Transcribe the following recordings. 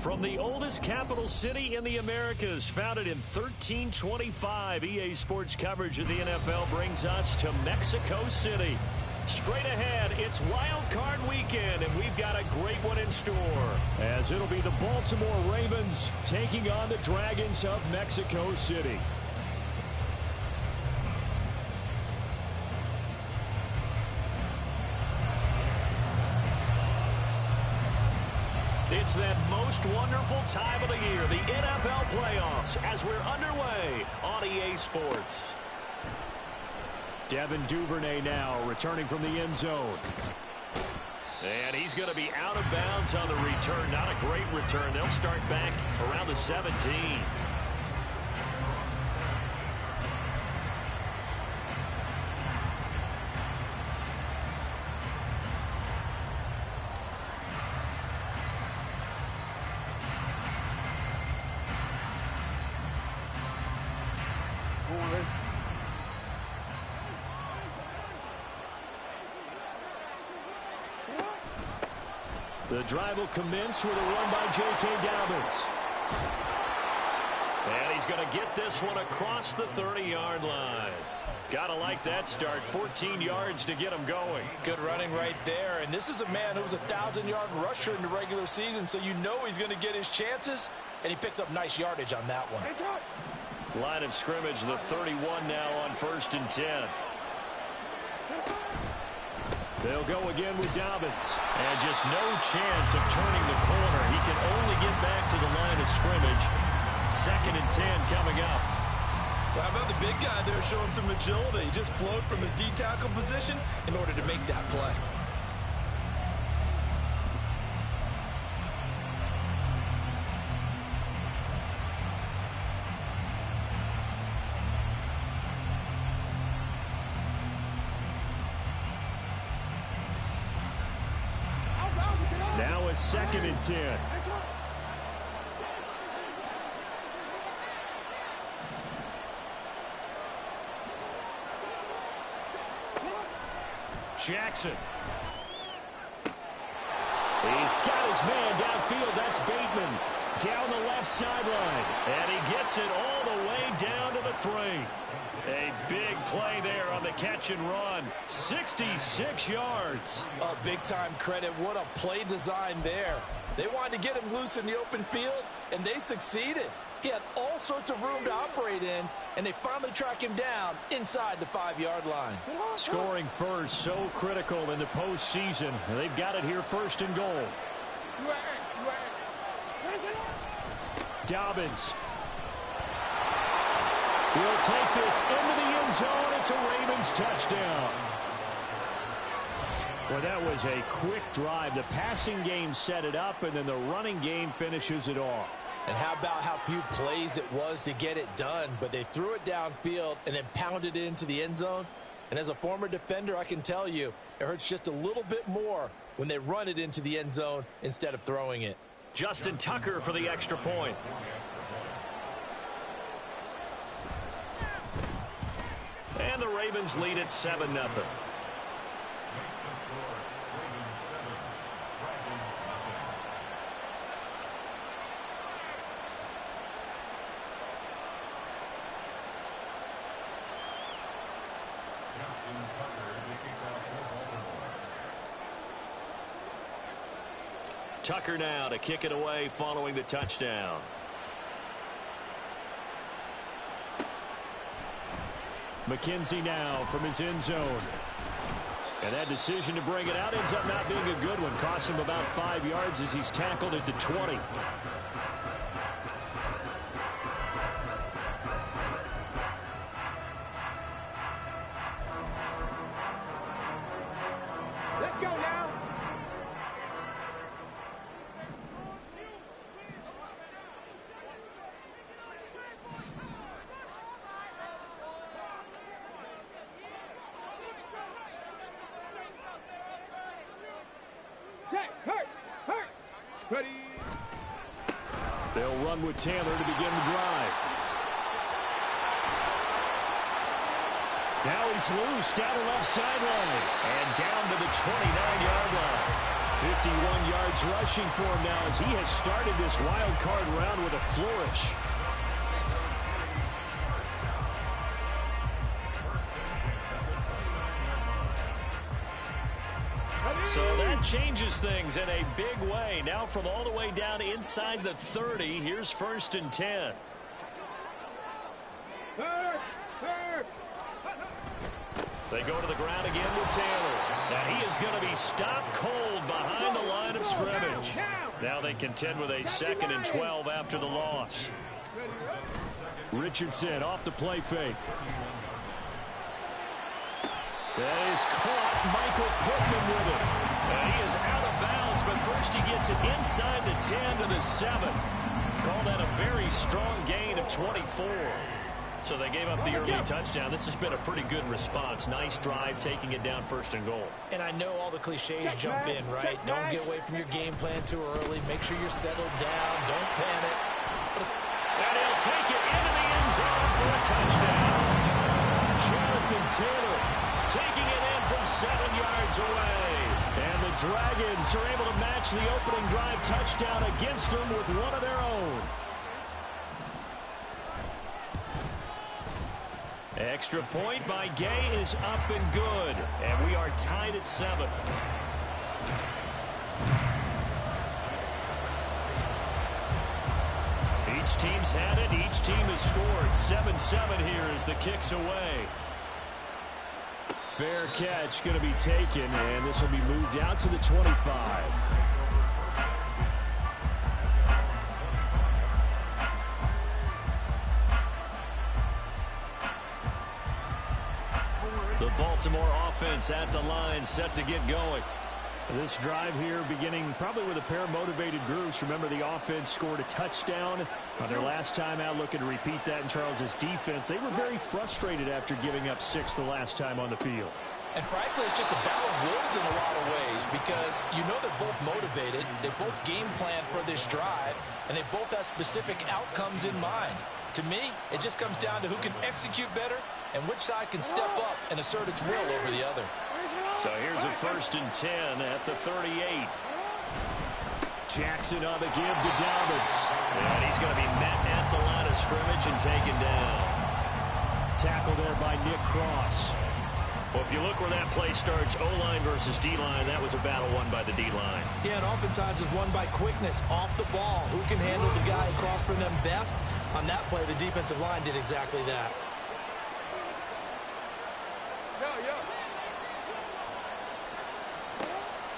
From the oldest capital city in the Americas, founded in 1325, EA Sports coverage of the NFL brings us to Mexico City. Straight ahead, it's Wild Card Weekend, and we've got a great one in store, as it'll be the Baltimore Ravens taking on the Dragons of Mexico City. It's that most wonderful time of the year, the NFL playoffs, as we're underway on EA Sports. Devin Duvernay now returning from the end zone. And he's going to be out of bounds on the return. Not a great return. They'll start back around the 17. The drive will commence with a run by J.K. Dobbins. And he's going to get this one across the 30-yard line. Gotta like that start. 14 yards to get him going. Good running right there. And this is a man who was a 1,000-yard rusher in the regular season, so you know he's going to get his chances, and he picks up nice yardage on that one. Line of scrimmage, the 31 now on 1st and 10. They'll go again with Dobbins. And just no chance of turning the corner. He can only get back to the line of scrimmage. 2nd and 10 coming up. Well, how about the big guy there showing some agility? He just flowed from his D-tackle position in order to make that play. Now a 2nd and 10. Jackson. He's got his man downfield. That's Bateman. Down the left sideline. And he gets it all the way down to the 3. A big play there on the catch and run. 66 yards. A big-time credit. What a play design there. They wanted to get him loose in the open field, and they succeeded. He had all sorts of room to operate in, and they finally track him down inside the 5-yard line. Scoring first, so critical in the postseason. They've got it here 1st and goal. Dobbins. He'll take this into the end zone. It's a Ravens touchdown. Well, that was a quick drive. The passing game set it up, and then the running game finishes it off. And how about how few plays it was to get it done, but they threw it downfield and then pounded it into the end zone. And as a former defender, I can tell you, it hurts just a little bit more when they run it into the end zone instead of throwing it. Justin Tucker for the extra point. And the Ravens lead at 7-0. Tucker now to kick it away following the touchdown. McKenzie now from his end zone. And that decision to bring it out ends up not being a good one. Cost him about 5 yards as he's tackled at the 20. Let's go now. Ready. They'll run with Taylor to begin the drive. Now he's loose down the left sideline and down to the 29-yard line. 51 yards rushing for him now as he has started this wild card round with a flourish. So that changes things in a big way. Now from all the way down inside the 30, here's 1st and 10. They go to the ground again with Taylor. Now he is going to be stopped cold behind the line of scrimmage. Now they contend with a 2nd and 12 after the loss. Richardson off the play fake. That is caught. Michael Pittman with it. And he is out of bounds, but first he gets it inside the 10 to the 7. Call that a very strong gain of 24. So they gave up the early touchdown. This has been a pretty good response. Nice drive, taking it down 1st and goal. And I know all the cliches jump in, right? Don't get away from your game plan too early. Make sure you're settled down. Don't panic. And he'll take it into the end zone for a touchdown. Jonathan Taylor taking it in from 7 yards away. And the Dragons are able to match the opening drive touchdown against them with one of their own. Extra point by Gay is up and good. And we are tied at 7. Each team's had it. Each team has scored. 7-7 here as the kick's away. Fair catch going to be taken, and this will be moved out to the 25. The Baltimore offense at the line, set to get going. This drive here beginning probably with a pair of motivated groups. Remember, the offense scored a touchdown on their last time out, looking to repeat that in Charles's defense. They were very frustrated after giving up 6 the last time on the field. And frankly, it's just a battle of wills in a lot of ways because you know they're both motivated. They both game plan for this drive, and they both have specific outcomes in mind. To me, it just comes down to who can execute better and which side can step up and assert its will over the other. So here's a 1st and 10 at the 38. Jackson on the give to Dobbins. And he's going to be met at the line of scrimmage and taken down. Tackle there by Nick Cross. Well, if you look where that play starts, O-line versus D-line, that was a battle won by the D-line. Yeah, and oftentimes it's won by quickness off the ball. Who can handle the guy across from them best? On that play, the defensive line did exactly that.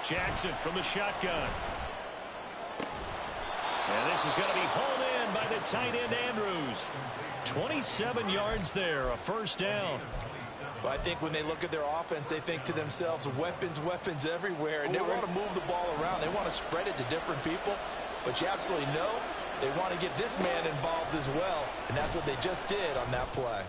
Jackson from the shotgun. And this is going to be hauled in by the tight end Andrews. 27 yards there, a 1st down. Well, I think when they look at their offense, they think to themselves, weapons, weapons everywhere. And they want to move the ball around. They want to spread it to different people. But you absolutely know they want to get this man involved as well. And that's what they just did on that play.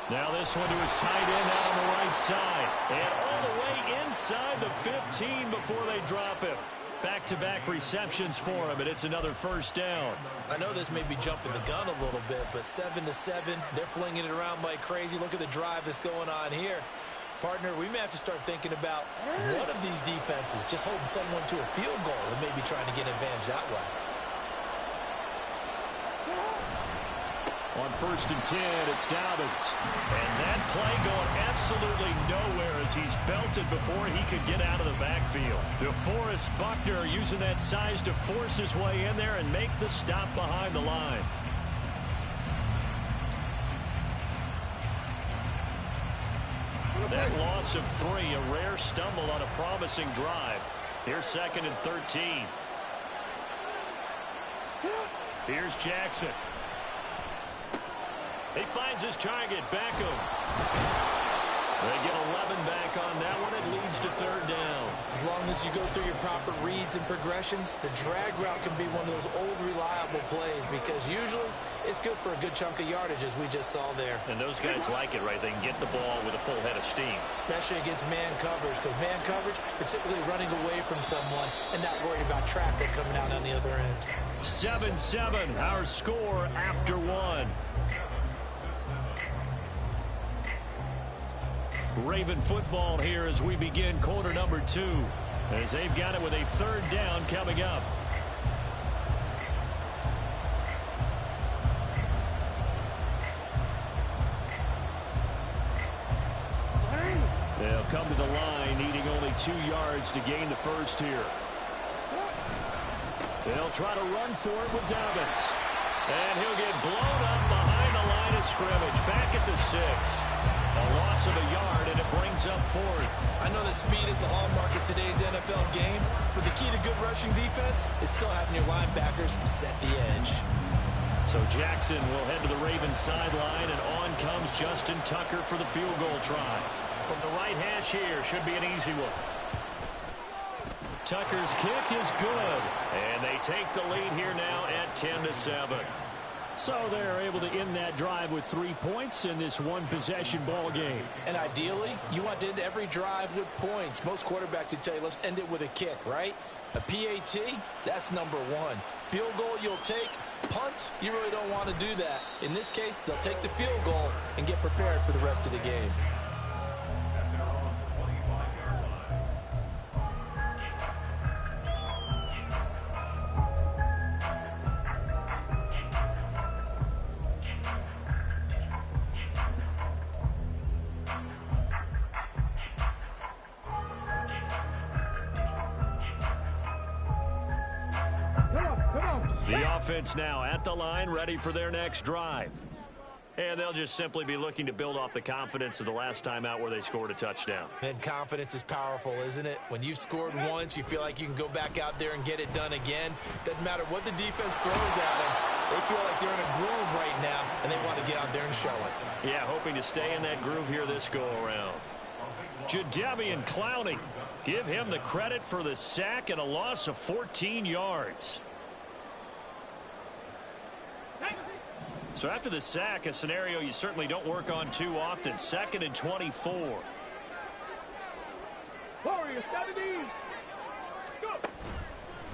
Now this one to his tight end out on the right side. And all the way inside the 15 before they drop him. Back-to-back receptions for him, and it's another 1st down. I know this may be jumping the gun a little bit, but 7-7, they're flinging it around like crazy. Look at the drive that's going on here. Partner, we may have to start thinking about one of these defenses just holding someone to a field goal and maybe trying to get an advantage that way. On 1st and 10, it's Dobbins. And that play going absolutely nowhere as he's belted before he could get out of the backfield. DeForest Buckner using that size to force his way in there and make the stop behind the line. That loss of 3, a rare stumble on a promising drive. Here's 2nd and 13. Here's Jackson. He finds his target, Beckham. They get 11 back on that one. It leads to 3rd down. As long as you go through your proper reads and progressions, the drag route can be one of those old reliable plays because usually it's good for a good chunk of yardage as we just saw there. And those guys like it, right? They can get the ball with a full head of steam. Especially against man coverage because man coverage, you're typically running away from someone and not worried about traffic coming out on the other end. 7-7, our score after 1. Raven football here as we begin quarter number 2. as they've got it with a third down coming up. They'll come to the line, needing only 2 yards to gain the first here. They'll try to run for it with Dobbins. And he'll get blown up behind the line of scrimmage. Back at the 6. A loss of a yard, and it brings up 4th. I know that speed is the hallmark of today's NFL game, but the key to good rushing defense is still having your linebackers set the edge. So Jackson will head to the Ravens sideline, and on comes Justin Tucker for the field goal try. From the right hash here, should be an easy one. Tucker's kick is good, and they take the lead here now at 10-7. So they're able to end that drive with 3 points in this one-possession ball game. And ideally, you want to end every drive with points. Most quarterbacks would tell you, let's end it with a kick, right? A PAT, that's number 1. Field goal you'll take. Punts, you really don't want to do that. In this case, they'll take the field goal and get prepared for the rest of the game. The offense now at the line, ready for their next drive. And they'll just simply be looking to build off the confidence of the last time out where they scored a touchdown. And confidence is powerful, isn't it? When you've scored once, you feel like you can go back out there and get it done again. Doesn't matter what the defense throws at them. They feel like they're in a groove right now, and they want to get out there and show it. Yeah, hoping to stay in that groove here this go-around. Jadeveon Clowney, give him the credit for the sack and a loss of 14 yards. So after the sack, a scenario you certainly don't work on too often. 2nd and 24.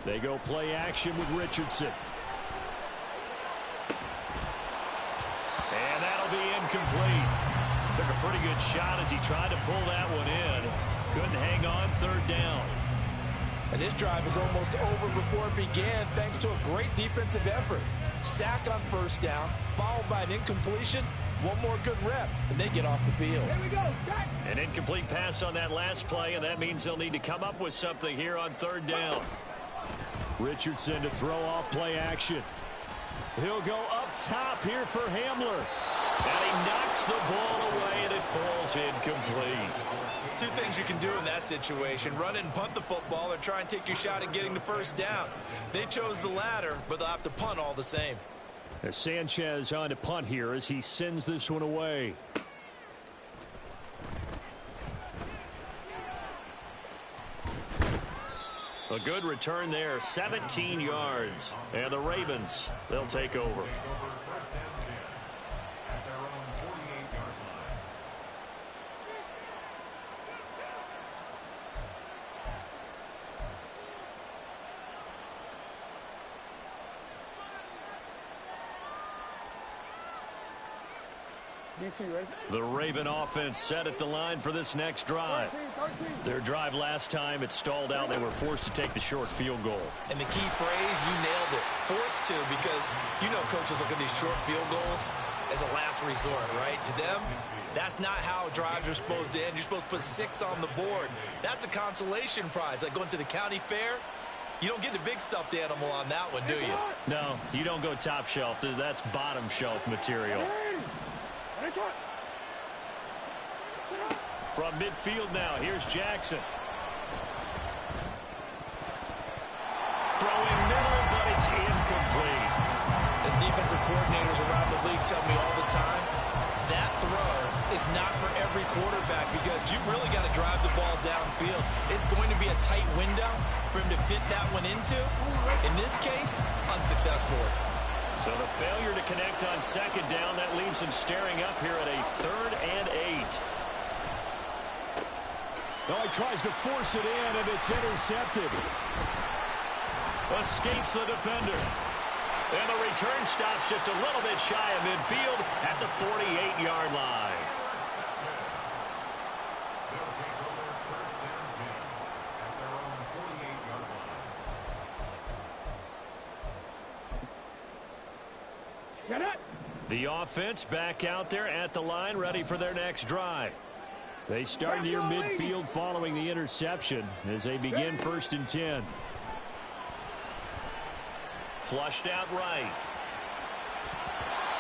They go play action with Richardson. And that'll be incomplete. Took a pretty good shot as he tried to pull that one in. Couldn't hang on, 3rd down. And this drive is almost over before it began thanks to a great defensive effort. Sack on 1st down, followed by an incompletion. One more good rep, and they get off the field. Here we go. Jack. An incomplete pass on that last play, and that means they'll need to come up with something here on 3rd down. Richardson to throw off play action. He'll go up top here for Hamler. And he knocks the ball away, and it falls incomplete. 2 things you can do in that situation: run and punt the football, or try and take your shot at getting the 1st down. They chose the latter, but they'll have to punt all the same. As Sanchez on to punt here as he sends this one away. A good return there, 17 yards. And the Ravens, they'll take over. The Raven offense set at the line for this next drive. Their drive last time, it stalled out. They were forced to take the short field goal. And the key phrase, you nailed it. Forced to, because you know coaches look at these short field goals as a last resort, right? To them, that's not how drives are supposed to end. You're supposed to put 6 on the board. That's a consolation prize. Like going to the county fair, you don't get the big stuffed animal on that one, do you? No, you don't go top shelf. That's bottom shelf material. From midfield now, here's Jackson. Throwing middle, but it's incomplete. As defensive coordinators around the league tell me all the time, that throw is not for every quarterback because you've really got to drive the ball downfield. It's going to be a tight window for him to fit that one into. In this case, unsuccessful. So the failure to connect on 2nd down, that leaves him staring up here at a 3rd and 8. Oh, he tries to force it in, and it's intercepted. Escapes the defender. And the return stops just a little bit shy of midfield at the 48-yard line. Get it. The offense back out there at the line, ready for their next drive. They start near midfield following the interception as they begin 1st and 10. Flushed out right.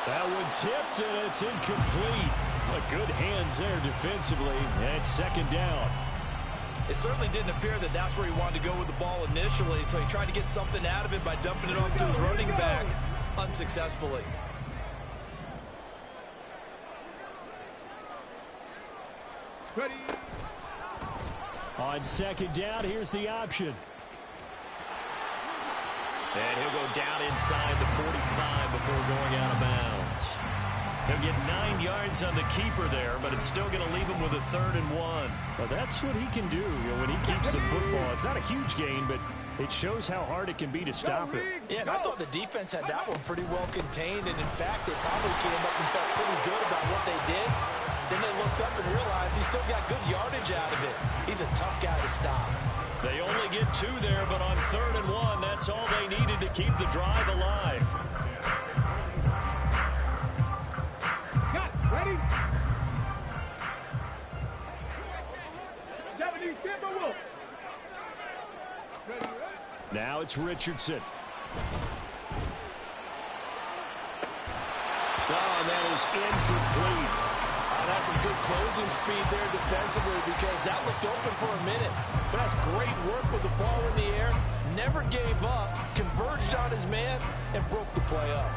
That one tipped, and it's incomplete. But good hands there defensively, and 2nd down. It certainly didn't appear that that's where he wanted to go with the ball initially, so he tried to get something out of it by dumping it off to his running back unsuccessfully. Ready. On 2nd down, here's the option. And he'll go down inside the 45 before going out of bounds. He'll get 9 yards on the keeper there, but it's still going to leave him with a 3rd and 1. Well, that's what he can do. When he keeps the football, it's not a huge gain, but it shows how hard it can be to stop it. Yeah, and I thought the defense had that one pretty well contained, and in fact, they probably came up and felt pretty good about what they did. Then they looked up and realized he still got good yardage out of it. He's a tough guy to stop. They only get 2 there, but on 3rd and 1, that's all they needed to keep the drive alive. Ready? 70 Timber Wolf. Ready. Now it's Richardson. Oh, and that is incomplete. That's some good closing speed there defensively because that looked open for a minute. But that's great work with the ball in the air. Never gave up, converged on his man, and broke the play up.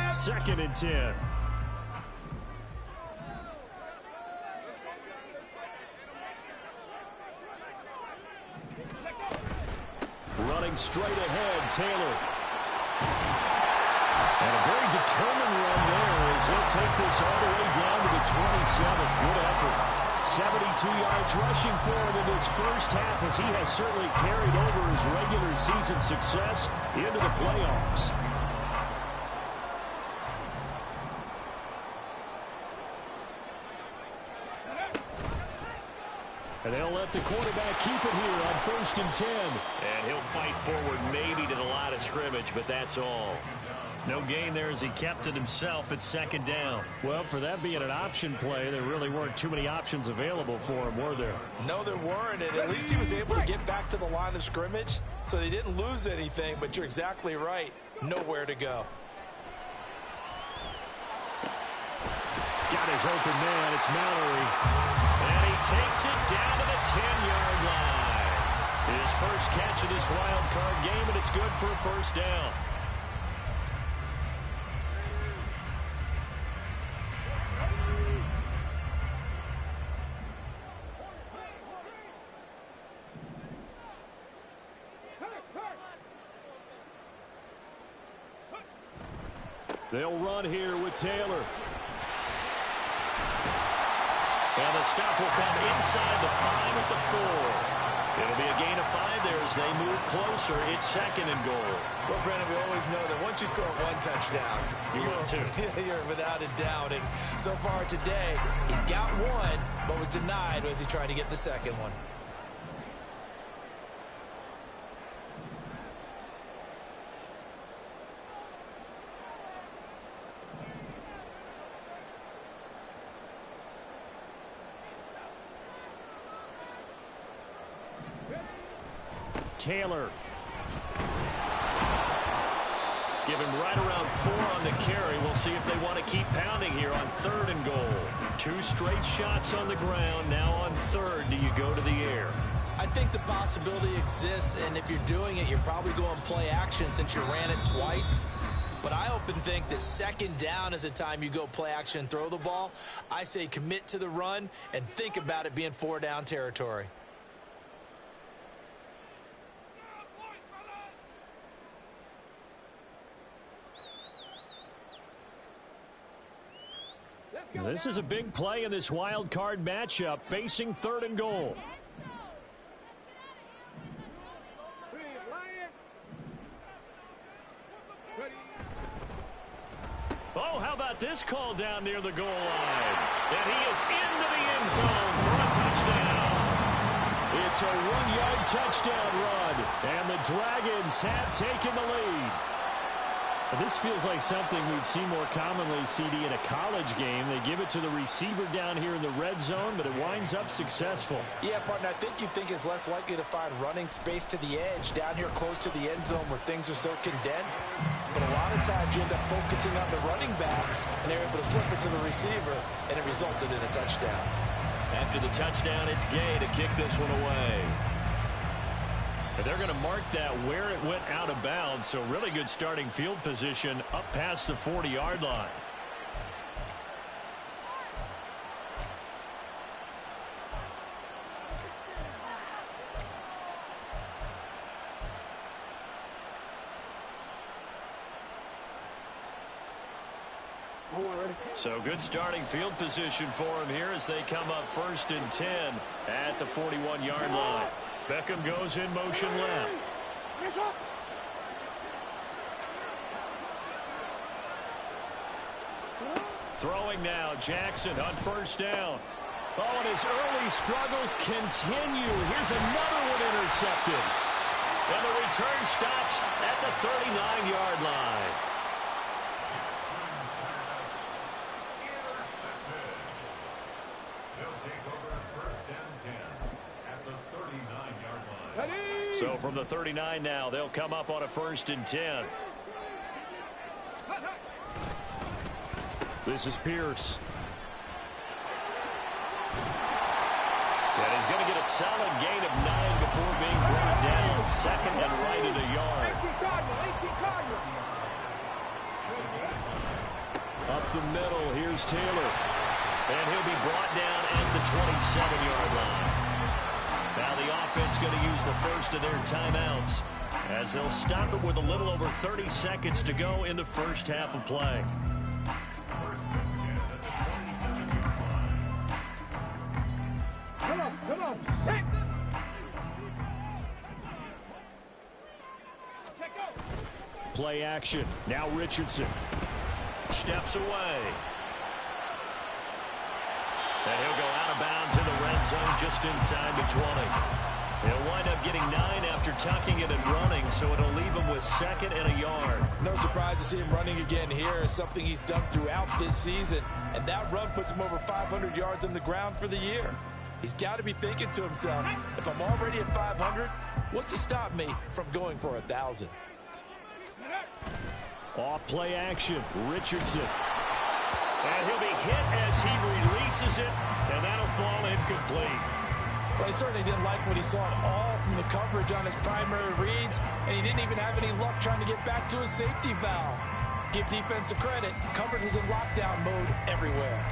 Second and 10. Running straight ahead, Taylor. And a very determined run there as he'll take this all the way down to the 27. Good effort. 72 yards rushing for him in this first half as he has certainly carried over his regular season success into the playoffs. And they'll let the quarterback keep it here on 1st and 10. And he'll fight forward maybe to the line of scrimmage, but that's all. No gain there as he kept it himself at 2nd down. Well, for that being an option play, there really weren't too many options available for him, were there? No, there weren't, and at least he was able to get back to the line of scrimmage, so they didn't lose anything, but you're exactly right. Nowhere to go. Got his open man. It's Mallory. And he takes it down to the 10-yard line. His first catch of this wild card game, and it's good for a 1st down. They'll run here with Taylor. And the stop will come inside the 5 at the 4. It'll be a gain of 5 there as they move closer. It's 2nd and goal. Well, Brandon, we always know that once you score 1 touchdown, you're without a doubt. And so far today, he's got 1, but was denied as he tried to get the 2nd one. Taylor. Give him right around 4 on the carry. We'll see if they want to keep pounding here on 3rd and goal. 2 straight shots on the ground. Now on 3rd, do you go to the air? I think the possibility exists, and if you're doing it, you're probably going play action since you ran it twice. but I often think that second down is a time you go play action and throw the ball. I say commit to the run and think about it being 4-down territory. This is a big play in this wild card matchup, facing 3rd and goal. Oh, how about this call down near the goal line? And he is into the end zone for a touchdown. It's a 1-yard touchdown run, and the Dragons have taken the lead. This feels like something we'd see more commonly, CD, in a college game. They give it to the receiver down here in the red zone, but it winds up successful. Yeah, partner, I think you'd think it's less likely to find running space to the edge down here close to the end zone where things are so condensed. But a lot of times you end up focusing on the running backs, and they're able to slip it to the receiver, and it resulted in a touchdown. After the touchdown, it's Gay to kick this one away. And they're going to mark that where it went out of bounds, so really good starting field position up past the 40-yard line. So good starting field position for him here as they come up 1st and 10 at the 41-yard line. Beckham goes in motion left. Throwing now, Jackson on 1st down. Oh, and his early struggles continue. Here's another one intercepted. And the return stops at the 39-yard line. So from the 39 now, they'll come up on a 1st and 10. This is Pierce. And he's going to get a solid gain of 9 before being brought down. 2nd and right at a yard. Up the middle, here's Taylor. And he'll be brought down at the 27-yard line. Now the offense going to use the first of their timeouts as they'll stop it with a little over 30 seconds to go in the first half of play. Come on. Play action. Now Richardson steps away. And he'll go out of bounds in the red zone just inside the 20. He'll wind up getting 9 after tucking it and running, so it'll leave him with 2nd and a yard. No surprise to see him running again here. It's something he's done throughout this season. And that run puts him over 500 yards on the ground for the year. He's got to be thinking to himself, if I'm already at 500, what's to stop me from going for 1,000? Off play action, Richardson. And he'll be hit as he releases it, and that'll fall incomplete. Well, he certainly didn't like what he saw at all from the coverage on his primary reads, and he didn't even have any luck trying to get back to his safety valve. Give defense a credit. Coverage was in lockdown mode everywhere.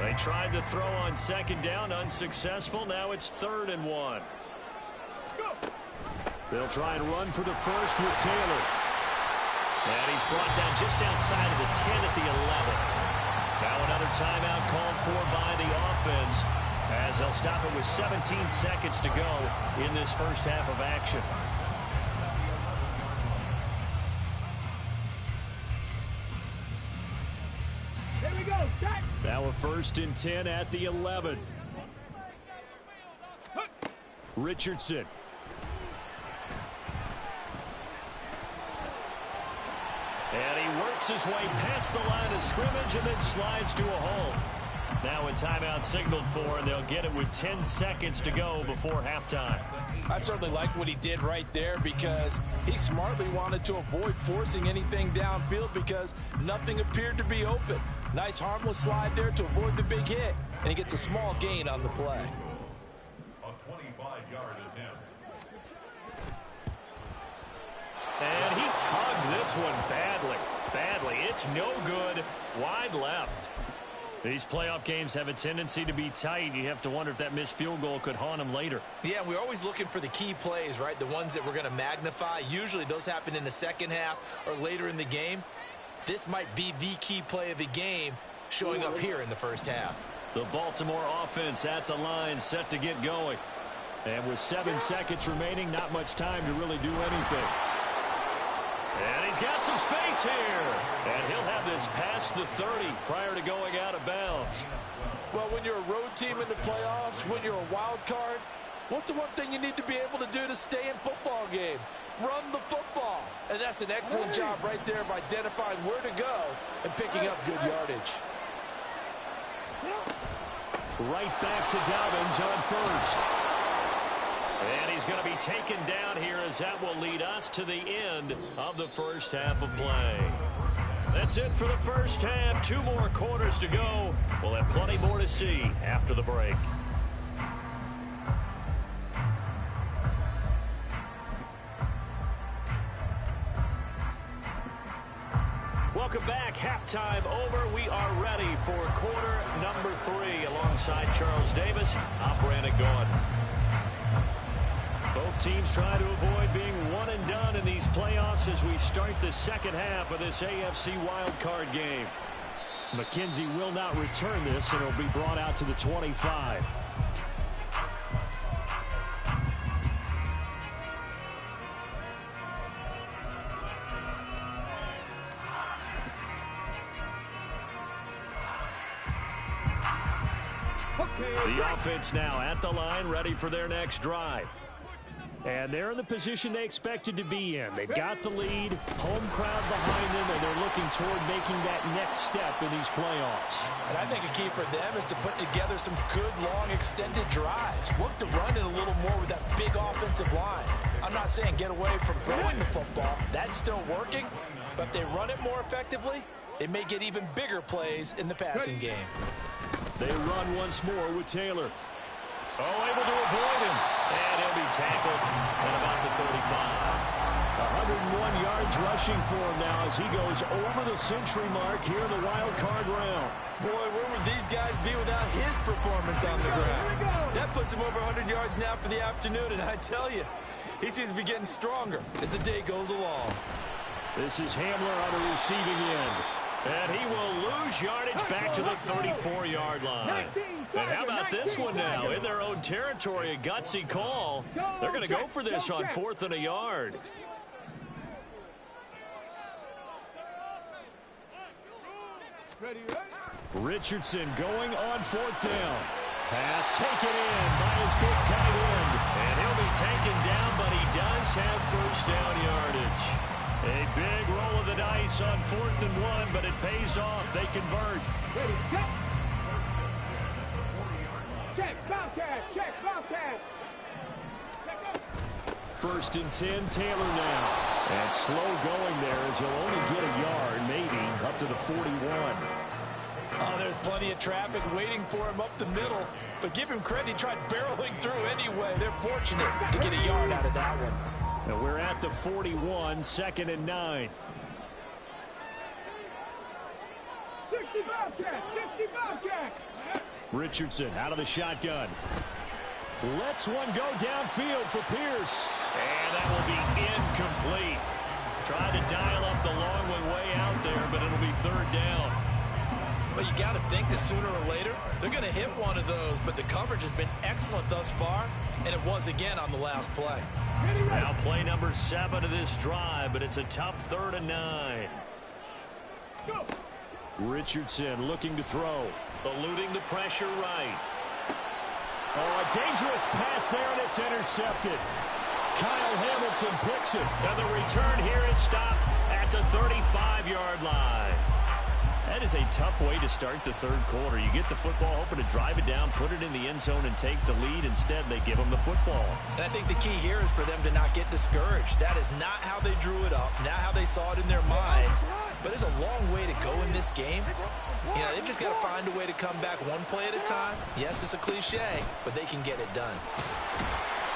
They tried to throw on 2nd down, unsuccessful. Now it's 3rd and 1. They'll try and run for the first with Taylor. And he's brought down just outside of the 10 at the 11. Now another timeout called for by the offense as they'll stop it with 17 seconds to go in this first half of action. Here we go. Jack. Now a 1st and 10 at the 11. Richardson. And he works his way past the line of scrimmage and then slides to a hole. Now a timeout signaled for, and they'll get it with 10 seconds to go before halftime. I certainly like what he did right there because he smartly wanted to avoid forcing anything downfield because nothing appeared to be open. Nice harmless slide there to avoid the big hit, and he gets a small gain on the play. A 25-yard attempt. And he tugged this one badly. It's no good. Wide left. These playoff games have a tendency to be tight. You have to wonder if that missed field goal could haunt him later. Yeah, we're always looking for the key plays, right? The ones that we're going to magnify. Usually those happen in the second half or later in the game. This might be the key play of the game showing up here in the first half. The Baltimore offense at the line, set to get going. And with 7 seconds remaining, not much time to really do anything. And he's got some space here. And he'll have this past the 30 prior to going out of bounds. Well, when you're a road team in the playoffs, when you're a wild card, what's the one thing you need to be able to do to stay in football games? Run the football. And that's an excellent job right there of identifying where to go and picking up good yardage. Right back to Dobbins on first. And he's going to be taken down here as that will lead us to the end of the first half of play. That's it for the first half. 2 more quarters to go. We'll have plenty more to see after the break. Welcome back. Halftime over. We are ready for quarter number 3 alongside Charles Davis. I'm Brandon Gaudin. Both teams try to avoid being one and done in these playoffs as we start the second half of this AFC wildcard game. McKenzie will not return this, and it'll be brought out to the 25. The offense now at the line, ready for their next drive. And they're in the position they expected to be in. They've got the lead, home crowd behind them, and they're looking toward making that next step in these playoffs. And I think a key for them is to put together some good, long, extended drives. Work the run in a little more with that big offensive line. I'm not saying get away from throwing the football. That's still working. But if they run it more effectively, they may get even bigger plays in the passing game. They run once more with Taylor. Oh, able to avoid him. And he'll be tackled at about the 35. 101 yards rushing for him now as he goes over the century mark here in the wild card round. Boy, where would these guys be without his performance on the ground? That puts him over 100 yards now for the afternoon, and I tell you, he seems to be getting stronger as the day goes along. This is Hamler on the receiving end. And he will lose yardage back to the 34-yard line. And how about this one now? In their own territory, a gutsy call. They're going to go for this on 4th and a yard. Richardson going on 4th down. Pass taken in by his big tight end. And he'll be taken down, but he does have first down yardage. A big roll of the dice on 4th and 1, but it pays off. They convert. Ready, check. Check, Bobcat, check, Bobcat. 1st and 10, Taylor now. And slow going there as he'll only get a yard, maybe, up to the 41. Oh, there's plenty of traffic waiting for him up the middle. But give him credit, he tried barreling through anyway. They're fortunate to get a yard out of that one. And we're at the 41, 2nd and 9. 60 Bobcat, 60 Bobcat. Richardson out of the shotgun. Lets one go downfield for Pierce. And that will be incomplete. Tried to dial up the long one way out there, but it'll be 3rd down. Well, you got to think that sooner or later, they're going to hit one of those, but the coverage has been excellent thus far, and it was again on the last play. Now play number 7 of this drive, but it's a tough 3rd and 9. Richardson looking to throw. Eluding the pressure right. Oh, a dangerous pass there, and it's intercepted. Kyle Hamilton picks it. And the return here is stopped at the 35-yard line. That is a tough way to start the 3rd quarter. You get the football, hoping to drive it down, put it in the end zone, and take the lead. Instead, they give them the football. And I think the key here is for them to not get discouraged. That is not how they drew it up, not how they saw it in their mind. But there's a long way to go in this game. You know, they've just got to find a way to come back one play at a time. Yes, it's a cliche, but they can get it done.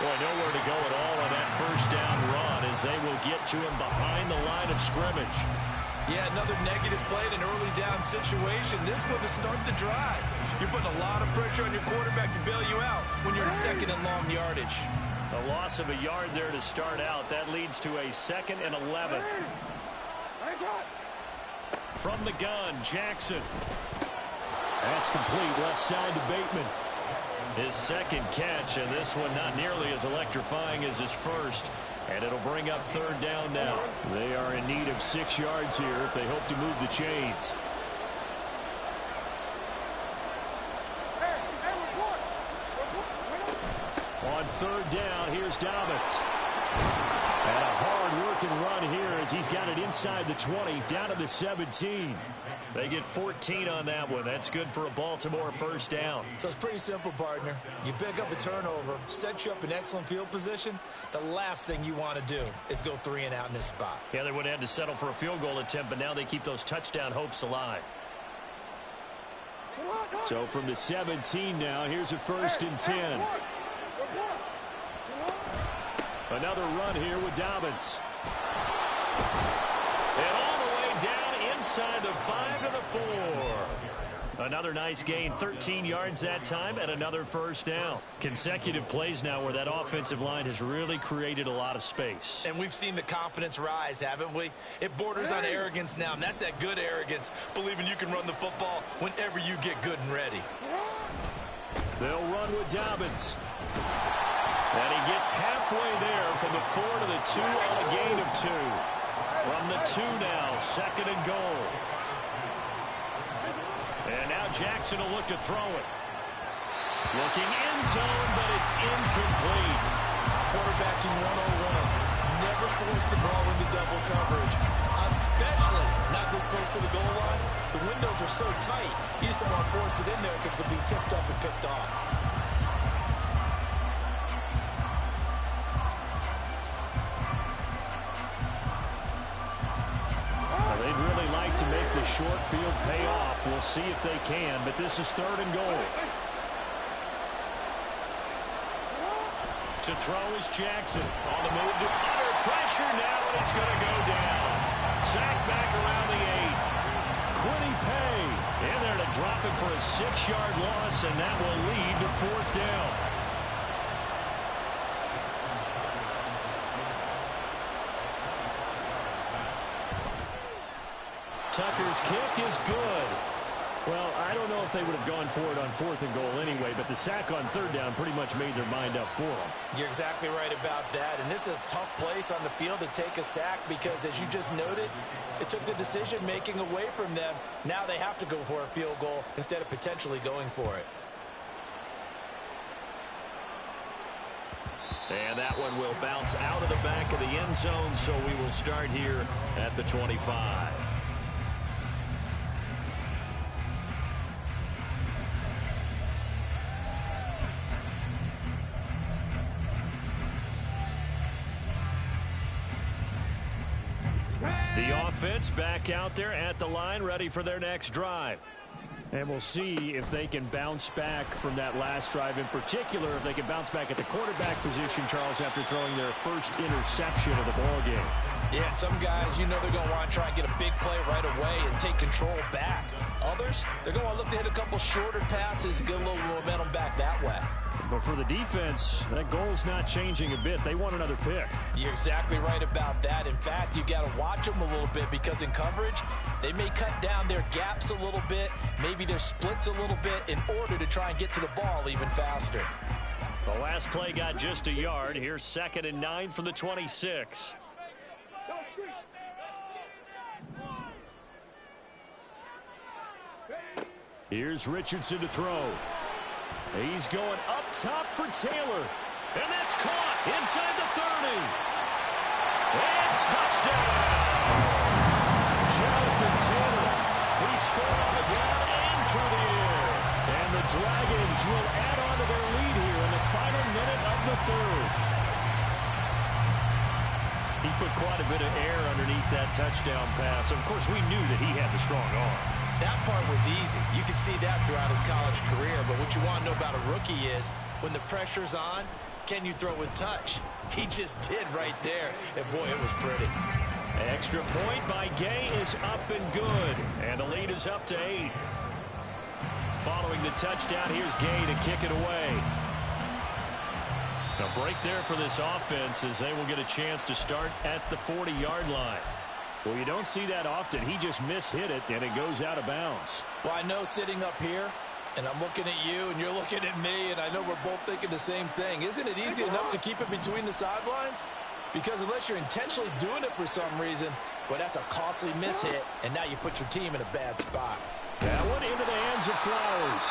Boy, nowhere to go at all on that first down run as they will get to him behind the line of scrimmage. Yeah, another negative play in an early down situation. This one to start the drive. You're putting a lot of pressure on your quarterback to bail you out when you're in second and long yardage. A loss of a yard there to start out. That leads to a 2nd and 11. From the gun, Jackson. That's complete left side to Bateman. His second catch, and this one not nearly as electrifying as his first. And it'll bring up 3rd down now. They are in need of 6 yards here if they hope to move the chains. On 3rd down, here's Dobbins. And a hard-working run here as he's got it inside the 20, down to the 17. They get 14 on that one. That's good for a Baltimore first down. So it's pretty simple, partner. You pick up a turnover, set you up in excellent field position. The last thing you want to do is go 3 and out in this spot. Yeah, they would have had to settle for a field goal attempt, but now they keep those touchdown hopes alive. So from the 17 now, here's a 1st and 10. Another run here with Dobbins. And all the way down inside the 5 to the 4. Another nice gain, 13 yards that time, and another first down. Consecutive plays now where that offensive line has really created a lot of space. And we've seen the confidence rise, haven't we? It borders on arrogance now, and that's that good arrogance, believing you can run the football whenever you get good and ready. They'll run with Dobbins. And he gets halfway there from the 4 to the 2 on a gain of 2. From the 2 now, 2nd and goal. And now Jackson will look to throw it. Looking end zone, but it's incomplete. Quarterbacking 101. Never force the ball into double coverage, especially not this close to the goal line. The windows are so tight, you just don't want to force it in there because it could be tipped up and picked off. They'd really like to make the short field pay off. We'll see if they can, but this is 3rd and goal. To throw is Jackson. On the move to under pressure now, and it's going to go down. Sacked back around the 8. Quiddy Pay in there to drop him for a 6-yard loss, and that will lead to 4th down. Tucker's kick is good. Well, I don't know if they would have gone for it on 4th and goal anyway, but the sack on 3rd down pretty much made their mind up for them. You're exactly right about that, and this is a tough place on the field to take a sack because, as you just noted, it took the decision-making away from them. Now they have to go for a field goal instead of potentially going for it. And that one will bounce out of the back of the end zone, so we will start here at the 25. The offense back out there at the line, ready for their next drive. And we'll see if they can bounce back from that last drive. In particular, if they can bounce back at the quarterback position, Charles, after throwing their first interception of the ballgame. Yeah, and some guys, you know they're going to want to try and get a big play right away and take control back. Others, they're going to look to hit a couple shorter passes and get a little momentum back that way. But for the defense, that goal's not changing a bit. They want another pick. You're exactly right about that. In fact, you've got to watch them a little bit because in coverage, they may cut down their gaps a little bit, maybe their splits a little bit in order to try and get to the ball even faster. The last play got just a yard. Here's 2nd and 9 from the 26. Here's Richardson to throw. He's going up top for Taylor. And that's caught inside the 30. And touchdown! Jonathan Taylor. He scored on the ground and through the air. And the Dragons will add on to their lead here in the final minute of the 3rd. He put quite a bit of air underneath that touchdown pass. Of course, we knew that he had the strong arm. That part was easy. You could see that throughout his college career. But what you want to know about a rookie is when the pressure's on, can you throw with touch? He just did right there, and boy, it was pretty. Extra point by Gay is up and good, and the lead is up to 8. Following the touchdown, here's Gay to kick it away. A break there for this offense as they will get a chance to start at the 40-yard line. Well, you don't see that often. He just mishit it, and it goes out of bounds. Well, I know sitting up here, and I'm looking at you, and you're looking at me, and I know we're both thinking the same thing. Isn't it easy enough to keep it between the sidelines? Because unless you're intentionally doing it for some reason, well, that's a costly mishit, and now you put your team in a bad spot. That one into the hands of Flowers.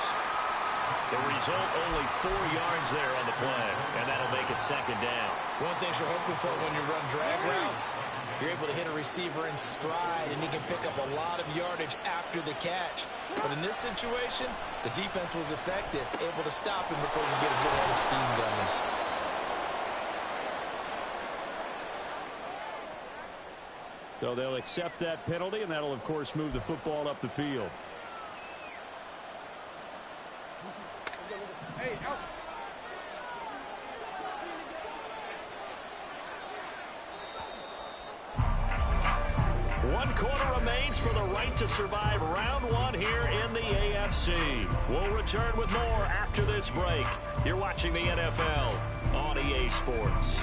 The result, only 4 yards there on the play, and that'll make it second down. One thing you're hoping for when you run drag routes, you're able to hit a receiver in stride, and he can pick up a lot of yardage after the catch. But in this situation, the defense was effective, able to stop him before you get a good head of steam going. So they'll accept that penalty, and that'll, of course, move the football up the field. Hey, out. One quarter remains for the right to survive round 1 here in the AFC. We'll return with more after this break. You're watching the NFL on EA Sports.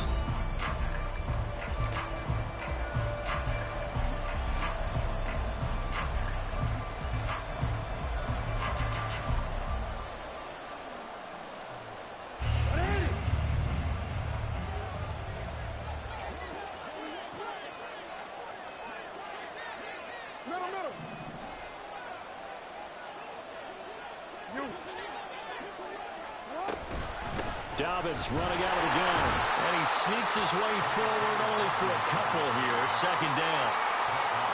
Dobbins running out of the gun, and he sneaks his way forward only for a couple here. Second down.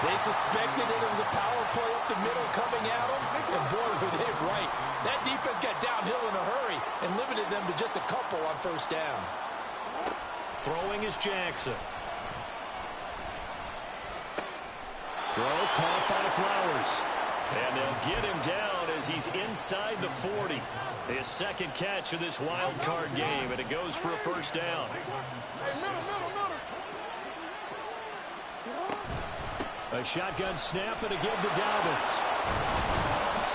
They suspected it was a power play up the middle coming at them, and boy, were they right. That defense got downhill in a hurry and limited them to just a couple on first down. Throwing is Jackson. Throw caught by Flowers. And they'll get him down as he's inside the 40. His second catch of this wild card game, and it goes for a first down. A shotgun snap and again to Dobbins.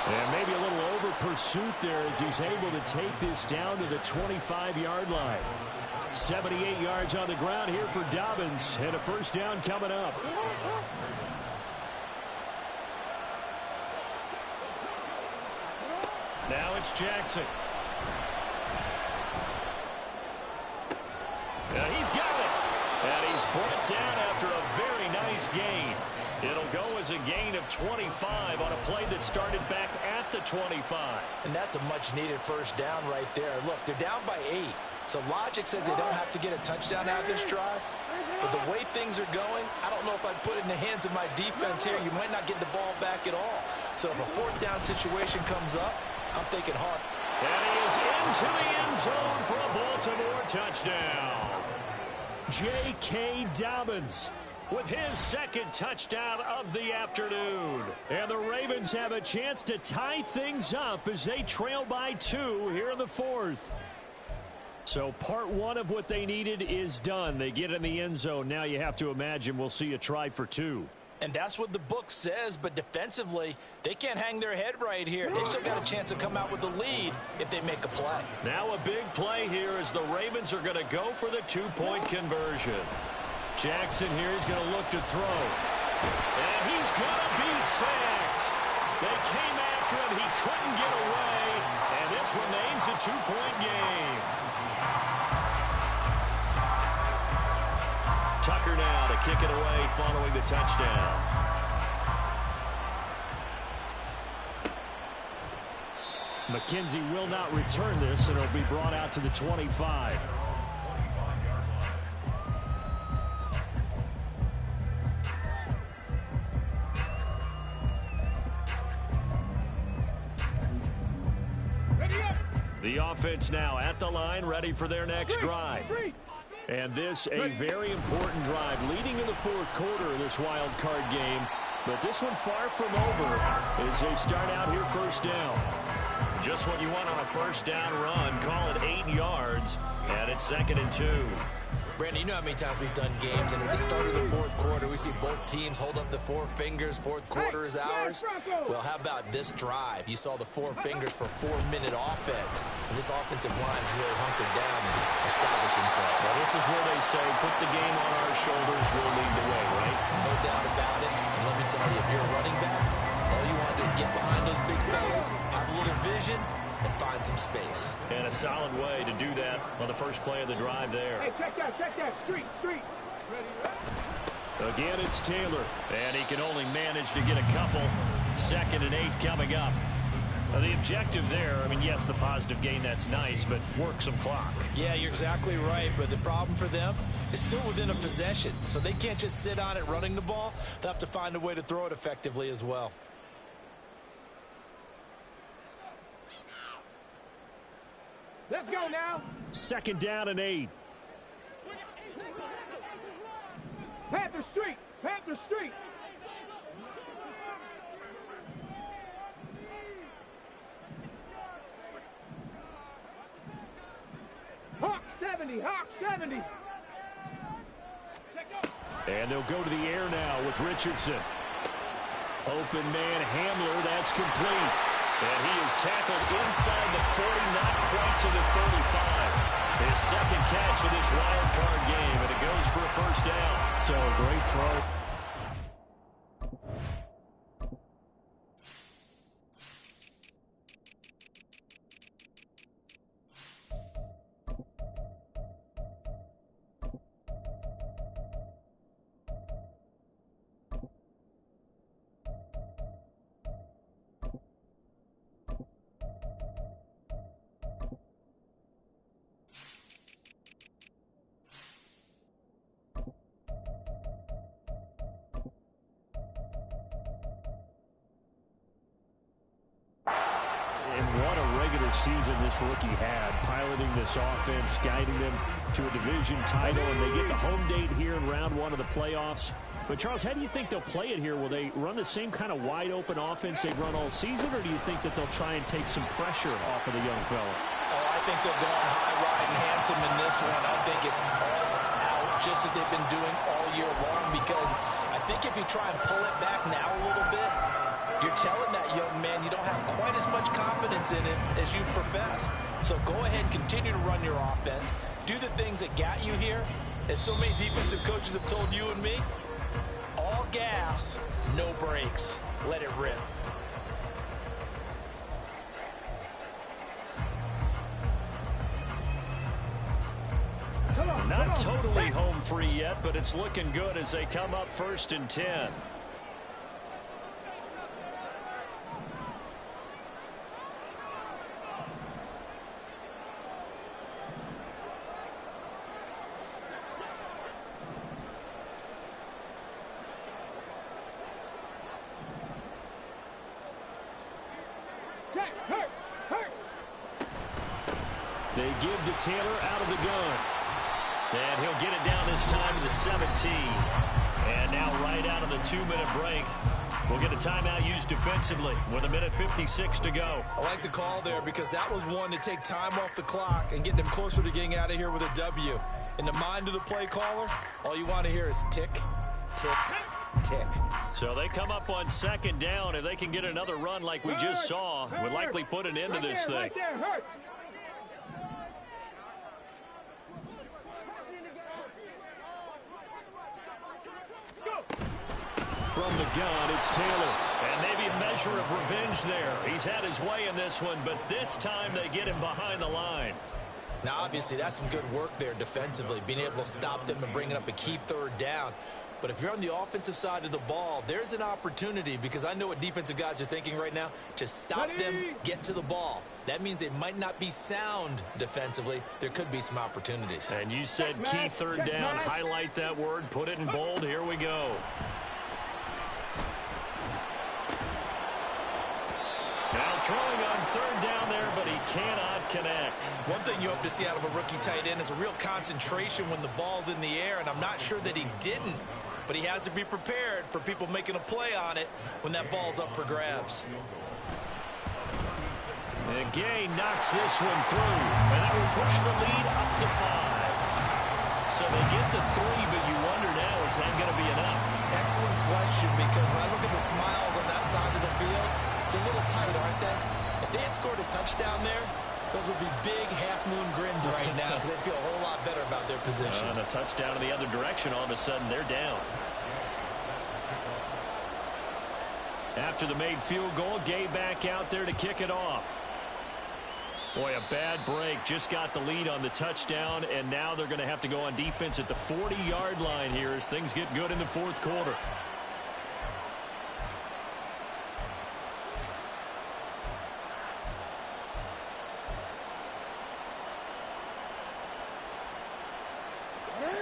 And maybe a little over pursuit there as he's able to take this down to the 25-yard line. 78 yards on the ground here for Dobbins, and a first down coming up. Now it's Jackson. And he's got it. And he's brought down after a very nice gain. It'll go as a gain of 25 on a play that started back at the 25. And that's a much-needed first down right there. Look, they're down by 8. So logic says they don't have to get a touchdown out of this drive. But the way things are going, I don't know if I'd put it in the hands of my defense here. You might not get the ball back at all. So if a fourth down situation comes up, I'm thinking hard. And he is into the end zone for a Baltimore touchdown. J.K. Dobbins with his second touchdown of the afternoon. And the Ravens have a chance to tie things up as they trail by 2 here in the 4th. So part 1 of what they needed is done. They get in the end zone. Now you have to imagine we'll see a try for 2. And that's what the book says, but defensively, they can't hang their head right here. They still got a chance to come out with the lead if they make a play. Now a big play here as the Ravens are going to go for the 2-point conversion. Jackson here is going to look to throw. And he's going to be sacked. They came after him. He couldn't get away. And this remains a 2-point game. Tucker now to kick it away following the touchdown. McKenzie will not return this, and it'll be brought out to the 25. The offense now at the line, ready for their next drive. And this a very important drive leading in the 4th quarter of this wild card game. But this one far from over as they start out here first down. Just what you want on a first down run. Call it 8 yards. And it's 2nd and 2. Brandon, you know how many times we've done games, and at the start of the fourth quarter, we see both teams hold up the four fingers. Fourth quarter is ours. Well, how about this drive? You saw the four fingers for 4-minute offense, and this offensive line is really hunkered down and established themselves. Well, this is where they say, put the game on our shoulders, we'll lead the way, right? No doubt about it. And let me tell you, if you're a running back, all you want to do is get behind those big fellas, have a little vision, and find some space. And a solid way to do that on the first play of the drive there. Hey, check that, street. Again, it's Taylor, and he can only manage to get a couple. 2nd and 8 coming up. The objective there, I mean, yes, the positive gain, that's nice, but work some clock. Yeah, you're exactly right, but the problem for them is still within a possession, so they can't just sit on it running the ball. They'll have to find a way to throw it effectively as well. Let's go now. 2nd down and 8. Panther Street. Hawk 70. And they'll go to the air now with Richardson. Open man Hamler, that's complete. And he is tackled inside the 40, not quite to the 35. His 2nd catch of this wild card game, and it goes for a first down. So a great throw. What a regular season this rookie had, piloting this offense, guiding them to a division title, and they get the home date here in round 1 of the playoffs. But, Charles, how do you think they'll play it here? Will they run the same kind of wide-open offense they've run all season, or do you think that they'll try and take some pressure off of the young fella? Oh, I think they'll go on high, ride, and handsome in this one. I think it's all out, just as they've been doing all year long, because I think if you try and pull it back now a little bit, you're telling that young man you don't have quite as much confidence in him as you profess. So go ahead and continue to run your offense. Do the things that got you here. As so many defensive coaches have told you and me, all gas, no brakes. Let it rip. Not totally home free yet, but it's looking good as they come up 1st and 10. They give to Taylor out of the gun. And he'll get it down this time to the 17. And now right out of the 2-minute break, we'll get a timeout used defensively with 1:56 to go. I like the call there because that was one to take time off the clock and get them closer to getting out of here with a W. In the mind of the play caller, all you want to hear is tick, tick, tick. So they come up on 2nd down. If they can get another run like we just saw, would likely put an end to this thing. Right there, hurt. From the gun, it's Taylor. And maybe a measure of revenge there. He's had his way in this one, but this time they get him behind the line. Now, obviously, that's some good work there defensively, being able to stop them and bringing up a key 3rd down. But if you're on the offensive side of the ball, there's an opportunity, because I know what defensive guys are thinking right now. Just stop them, get to the ball. That means they might not be sound defensively. There could be some opportunities. And you said key 3rd down. Highlight that word. Put it in bold. Here we go. Now throwing on 3rd down there, but he cannot connect. One thing you hope to see out of a rookie tight end is a real concentration when the ball's in the air, and I'm not sure that he didn't. But he has to be prepared for people making a play on it when that ball's up for grabs. And Gay knocks this one through, and that will push the lead up to 5. So they get to 3, but you wonder now, is that going to be enough? Excellent question, because when I look at the smiles on that side of the field, it's a little tight, aren't they? If they had scored a touchdown there, those would be big half-moon grins right now because they'd feel a whole lot better about their position. And a touchdown in the other direction, all of a sudden they're down. After the made field goal, Gay back out there to kick it off. Boy, a bad break. Just got the lead on the touchdown, and now they're going to have to go on defense at the 40-yard line here as things get good in the fourth quarter.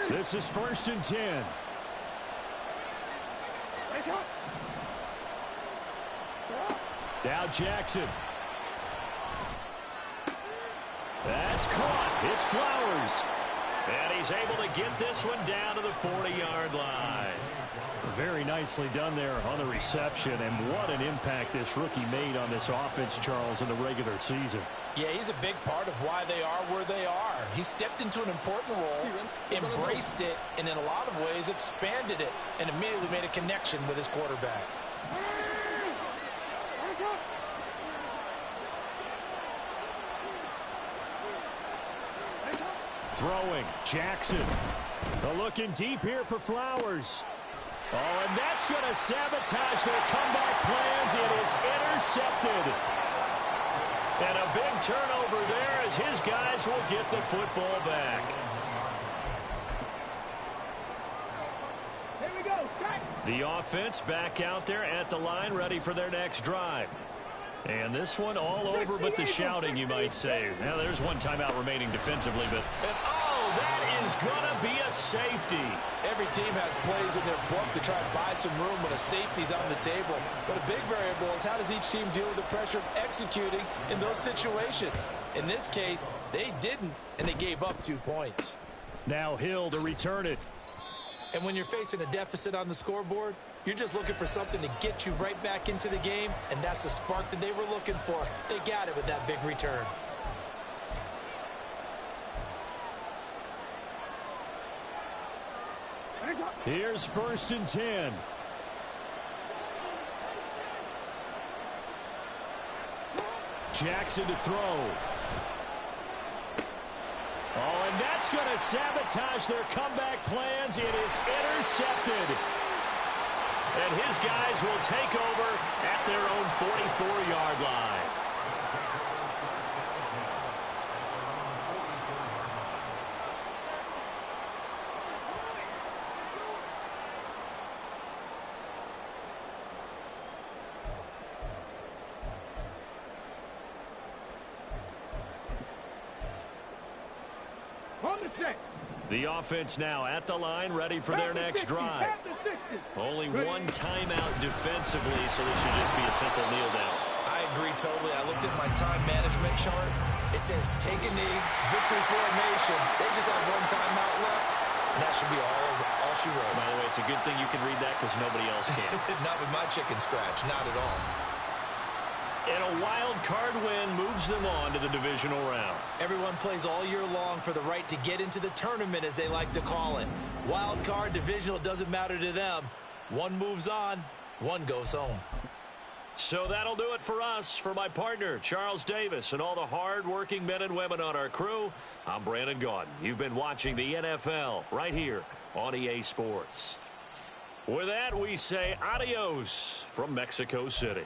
This is 1st and 10. Now Jackson. That's caught. It's Flowers. And he's able to get this one down to the 40-yard line. Very nicely done there on the reception, and what an impact this rookie made on this offense, Charles, in the regular season. Yeah, he's a big part of why they are where they are. He stepped into an important role, embraced it, and in a lot of ways expanded it, and immediately made a connection with his quarterback. Throwing, Jackson. The looking deep here for Flowers. Oh, and that's going to sabotage their comeback plans. It is intercepted. And a big turnover there as his guys will get the football back. Here we go. Strike. The offense back out there at the line, ready for their next drive. And this one all over but the shouting, you might say. Now, there's one timeout remaining defensively, but... And, oh, that is going to be a safety. Every team has plays in their book to try and buy some room when a safety's on the table. But a big variable is how does each team deal with the pressure of executing in those situations. In this case, they didn't, and they gave up 2 points. Now Hill to return it. And when you're facing a deficit on the scoreboard, you're just looking for something to get you right back into the game, and that's the spark that they were looking for. They got it with that big return. Here's 1st and 10. Jackson to throw. Oh, and that's going to sabotage their comeback plans. It is intercepted. And his guys will take over at their own 44-yard line. On the set. The offense now at the line, ready for their next drive. Only one timeout defensively, so this should just be a simple kneel down. I agree totally. I looked at my time management chart. It says take a knee, victory formation. They just have one timeout left, and that should be all she wrote. By the way, it's a good thing you can read that because nobody else can. Not with my chicken scratch, not at all. And a wild card win moves them on to the divisional round. Everyone plays all year long for the right to get into the tournament, as they like to call it. Wild card, divisional, doesn't matter to them. One moves on, one goes home. So that'll do it for us. For my partner, Charles Davis, and all the hard-working men and women on our crew, I'm Brandon Gaudin. You've been watching the NFL right here on EA Sports. With that, we say adios from Mexico City.